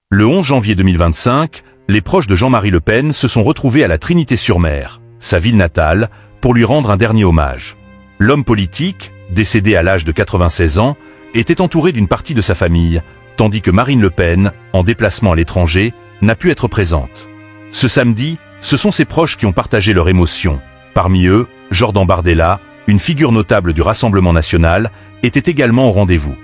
Le 11 janvier 2025, les proches de Jean-Marie Le Pen se sont retrouvés à la Trinité-sur-Mer, sa ville natale, pour lui rendre un dernier hommage. L'homme politique, décédé à l'âge de 96 ans, était entouré d'une partie de sa famille, tandis que Marine Le Pen, en déplacement à l'étranger, n'a pu être présente. Ce samedi, ce sont ses proches qui ont partagé leur émotion. Parmi eux, Jordan Bardella, une figure notable du Rassemblement national, était également au rendez-vous.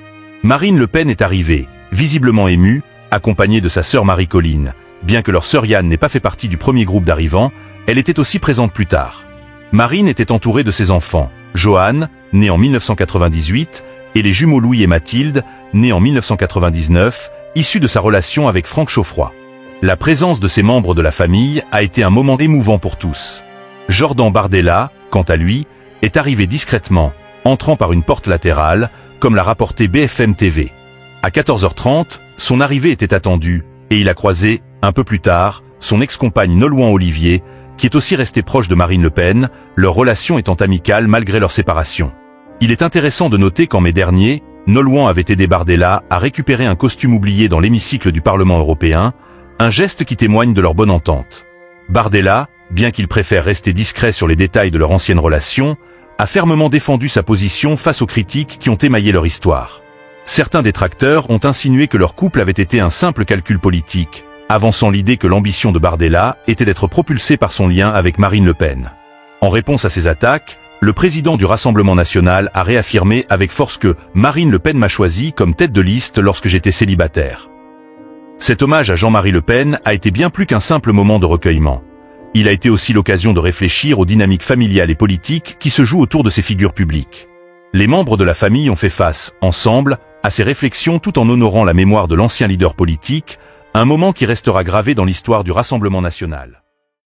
Marine Le Pen est arrivée, visiblement émue, accompagnée de sa sœur Marie-Colline. Bien que leur sœur Yann n'ait pas fait partie du premier groupe d'arrivants, elle était aussi présente plus tard. Marine était entourée de ses enfants, Johan, né en 1998, et les jumeaux Louis et Mathilde, nés en 1999, issus de sa relation avec Franck Chauffroy. La présence de ces membres de la famille a été un moment émouvant pour tous. Jordan Bardella, quant à lui, est arrivé discrètement, entrant par une porte latérale, comme l'a rapporté BFM TV. À 14h30, son arrivée était attendue, et il a croisé, un peu plus tard, son ex-compagne Nolwenn Olivier, qui est aussi restée proche de Marine Le Pen, leur relation étant amicale malgré leur séparation. Il est intéressant de noter qu'en mai dernier, Nolwenn avait aidé Bardella à récupérer un costume oublié dans l'hémicycle du Parlement européen, un geste qui témoigne de leur bonne entente. Bardella, bien qu'il préfère rester discret sur les détails de leur ancienne relation, a fermement défendu sa position face aux critiques qui ont émaillé leur histoire. Certains détracteurs ont insinué que leur couple avait été un simple calcul politique, avançant l'idée que l'ambition de Bardella était d'être propulsé par son lien avec Marine Le Pen. En réponse à ces attaques, le président du Rassemblement national a réaffirmé avec force que « Marine Le Pen m'a choisi comme tête de liste lorsque j'étais célibataire ». Cet hommage à Jean-Marie Le Pen a été bien plus qu'un simple moment de recueillement. Il a été aussi l'occasion de réfléchir aux dynamiques familiales et politiques qui se jouent autour de ces figures publiques. Les membres de la famille ont fait face, ensemble, à ces réflexions tout en honorant la mémoire de l'ancien leader politique, un moment qui restera gravé dans l'histoire du Rassemblement national.